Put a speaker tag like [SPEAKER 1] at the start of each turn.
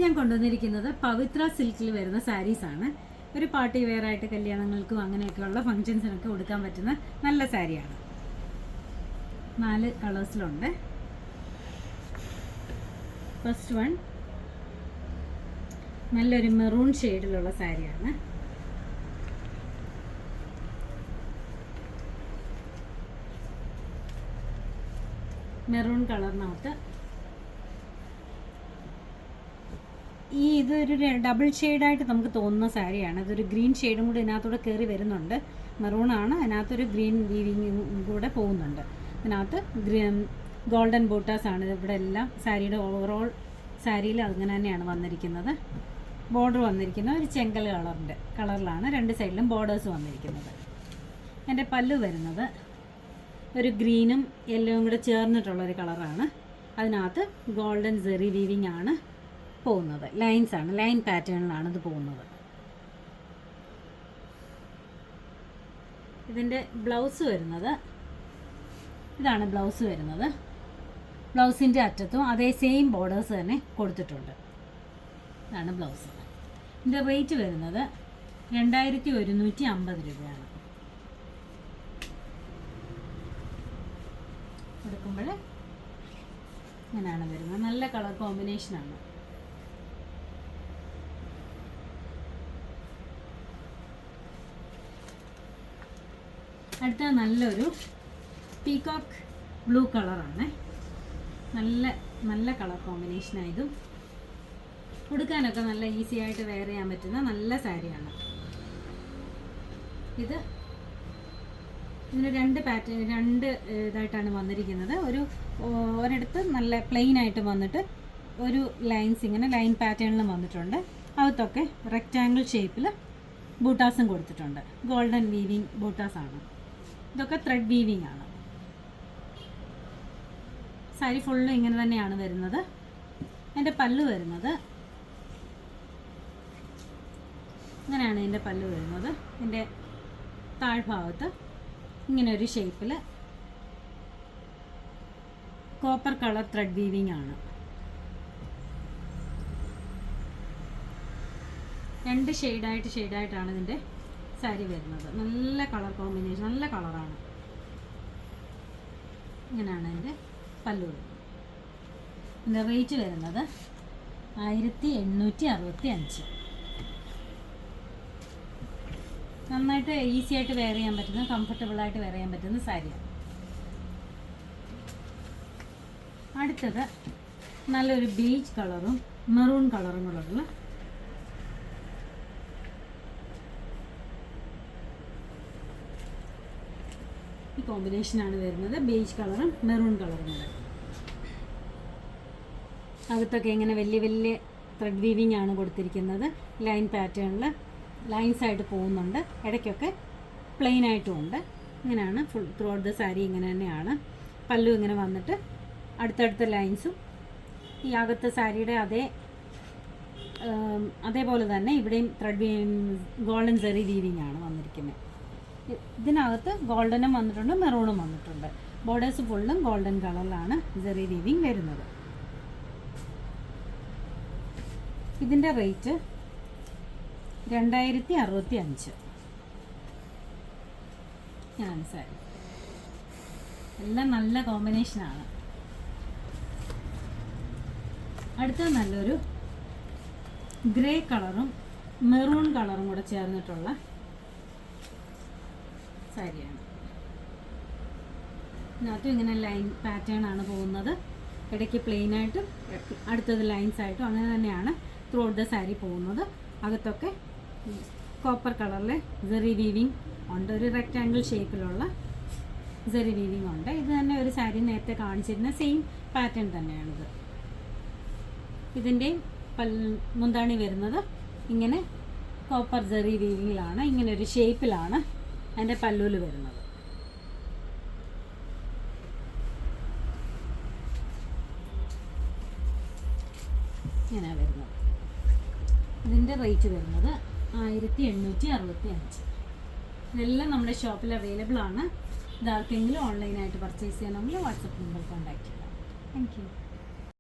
[SPEAKER 1] ഞാൻ കൊണ്ടുവന്നിരിക്കുന്നത് പവിത്ര സിൽക്കിൽ വരുന്ന സാരീസാണ്. ഒരു പാർട്ടി വെയർ ആയിട്ട് കല്യാണങ്ങൾക്കും അങ്ങനെയൊക്കെയുള്ള ഫങ്ഷൻസിനൊക്കെ കൊടുക്കാൻ പറ്റുന്ന നല്ല സാരിയാണ്. 4 കളേഴ്സിലുണ്ട്. ഫസ്റ്റ് വൺ നല്ലൊരു മെറൂൺ ഷെയ്ഡിലുള്ള സാരിയാണ്. മെറൂൺ കളറിനകത്ത് ഇതൊരു ഡബിൾ ഷെയ്ഡായിട്ട് നമുക്ക് തോന്നുന്ന സാരിയാണ്. അതൊരു ഗ്രീൻ ഷെയ്ഡും കൂടി ഇതിനകത്തൂടെ കയറി വരുന്നുണ്ട്. മെറൂണാണ്, അതിനകത്തൊരു ഗ്രീൻ വീവിങ് കൂടെ പോകുന്നുണ്ട്. ഇതിനകത്ത് ഗോൾഡൻ ബൂട്ടാസാണ് ഇവിടെ എല്ലാം. സാരിയുടെ ഓവറോൾ സാരിയിൽ അങ്ങനെ തന്നെയാണ് വന്നിരിക്കുന്നത്. ബോർഡർ വന്നിരിക്കുന്നത് ഒരു ചെങ്കൽ കളറിലാണ്. 2 സൈഡിലും ബോർഡേഴ്സ് വന്നിരിക്കുന്നത്. എൻ്റെ പല്ലു വരുന്നത് ഒരു ഗ്രീനും യെല്ലോയും കൂടെ ചേർന്നിട്ടുള്ളൊരു കളറാണ്. അതിനകത്ത് ഗോൾഡൻ സെറി വീവിങ് ആണ് പോകുന്നത്. ലൈൻസാണ്, ലൈൻ പാറ്റേണിലാണ് ഇത് പോകുന്നത്. ഇതിൻ്റെ ബ്ലൗസ് വരുന്നത് ഇതാണ്. ബ്ലൗസ് വരുന്നത് ബ്ലൗസിൻ്റെ അറ്റത്തും അതേ സെയിം ബോർഡേഴ്സ് തന്നെ കൊടുത്തിട്ടുണ്ട്. ഇതാണ് ബ്ലൗസ്. ഇതിൻ്റെ റേറ്റ് വരുന്നത് 2150 രൂപയാണ്. കൊടുക്കുമ്പോൾ ഇങ്ങനെയാണ് വരുന്നത്. നല്ല കളർ കോമ്പിനേഷനാണ്. അടുത്ത നല്ലൊരു പീകോക്ക് ബ്ലൂ കളറാണ്. നല്ല കളർ കോമ്പിനേഷനായതും ഉടുക്കാനൊക്കെ നല്ല ഈസി ആയിട്ട് വെയർ ചെയ്യാൻ പറ്റുന്ന നല്ല സാരിയാണ്. ഇതിന് 2 ഇതായിട്ടാണ് വന്നിരിക്കുന്നത്. ഒരിടത്ത് നല്ല പ്ലെയിൻ ആയിട്ട് വന്നിട്ട് ഒരു ലൈൻസ് ഇങ്ങനെ ലൈൻ പാറ്റേണിലും വന്നിട്ടുണ്ട്. അകത്തൊക്കെ റെക്റ്റാങ്കിൾ ഷേപ്പിൽ ബൂട്ടാസും കൊടുത്തിട്ടുണ്ട്. ഗോൾഡൻ വീവിങ് ബൂട്ടാസാണ്. ഇതൊക്കെ ത്രെഡ് വീവിങ് ആണ്. സാരി ഫുള്ള് ഇങ്ങനെ തന്നെയാണ് വരുന്നത്. എൻ്റെ പല്ലു വരുന്നത് ഇങ്ങനെയാണ്. എൻ്റെ പല്ലു വരുന്നത് എൻ്റെ താഴ്ഭാഗത്ത് ഇങ്ങനെ ഒരു ഷേപ്പിൽ കോപ്പർ കളർ ത്രെഡ് വീവിങ് ആണ്. 2 ഷെയ്ഡായിട്ടാണ് ഇതിൻ്റെ സാരി വരുന്നത്. നല്ല കളർ കോമ്പിനേഷൻ, നല്ല കളറാണ്. ഇങ്ങനെയാണ് എൻ്റെ പല്ലു വരുന്നത്. ഇതിൻ്റെ റേറ്റ് വരുന്നത് 1865. നന്നായിട്ട് ഈസി ആയിട്ട് വെയർ ചെയ്യാൻ പറ്റുന്ന, കംഫർട്ടബിളായിട്ട് വെയർ ചെയ്യാൻ പറ്റുന്ന സാരിയാണ്. അടുത്തത് നല്ലൊരു ബീച്ച് കളറും മെറൂൺ കളറും കൂടെയുള്ള ഈ കോമ്പിനേഷനാണ് വരുന്നത്. ബേജ് കളറും മെറൂൺ കളറും കൂടെ. അകത്തൊക്കെ ഇങ്ങനെ വലിയ ത്രെഡ് വീവിങ് ആണ് കൊടുത്തിരിക്കുന്നത്. ലൈൻ പാറ്റേണിൽ ലൈൻസായിട്ട് പോകുന്നുണ്ട്. ഇടയ്ക്കൊക്കെ പ്ലെയിൻ ആയിട്ടും ഉണ്ട്. ഇങ്ങനെയാണ് full through out the sari. ഇങ്ങനെ തന്നെയാണ് പല്ലു ഇങ്ങനെ വന്നിട്ട് അടുത്തടുത്ത ലൈൻസും ഈ അകത്തെ സാരിയുടെ അതേപോലെ തന്നെ ഇവിടെയും ത്രെഡ് ഗോൾഡൻ സെറി വീവിങ് ആണ് വന്നിരിക്കുന്നത്. ഇതിനകത്ത് ഗോൾഡനും വന്നിട്ടുണ്ട്, മെറൂണും വന്നിട്ടുണ്ട്. ബോർഡേഴ്സ് ഫുള്ളും ഗോൾഡൻ കളറിലാണ് സെറി വീവിങ് വരുന്നത്. ഇതിൻ്റെ റേറ്റ് 2065 ആണ് സാരി. എല്ലാം നല്ല കോമ്പിനേഷനാണ്. അടുത്ത നല്ലൊരു ഗ്രേ കളറും മെറൂൺ കളറും കൂടെ ചേർന്നിട്ടുള്ള സാരിയാണ്. ഇതിനകത്തും ഇങ്ങനെ ലൈൻ പാറ്റേൺ ആണ് പോകുന്നത്. ഇടയ്ക്ക് പ്ലെയിനായിട്ടും അടുത്തത് ലൈൻസായിട്ടും അങ്ങനെ തന്നെയാണ് ത്രൂ ഔട്ട് ദ സാരി പോകുന്നത്. അകത്തൊക്കെ കോപ്പർ കളറിലെ സെറി വീവിങ് ഉണ്ട്. ഒരു റെക്റ്റാങ്കിൾ ഷേപ്പിലുള്ള സെറി വീവിങ് ഉണ്ട്. ഇത് തന്നെ ഒരു സാരി നേരത്തെ കാണിച്ചിരുന്ന സെയിം പാറ്റേൺ തന്നെയാണിത്. ഇതിൻ്റെയും മുന്താണി വരുന്നത് ഇങ്ങനെ കോപ്പർ സെറി വീവിങ്ങിലാണ്. ഇങ്ങനെ ഒരു ഷേപ്പിലാണ് അതിൻ്റെ പല്ലൂല് വരുന്നത്. ഇങ്ങനെയാണ് വരുന്നത്. ഇതിൻ്റെ റേറ്റ് വരുന്നത് 1865. ഇതെല്ലാം നമ്മുടെ ഷോപ്പിൽ അവൈലബിൾ ആണ്. ഇതാർക്കെങ്കിലും ഓൺലൈനായിട്ട് പർച്ചേസ് ചെയ്യണമെങ്കിൽ വാട്സപ്പ് നമ്പർ കോൺടാക്റ്റ് ചെയ്യാം. Thank you.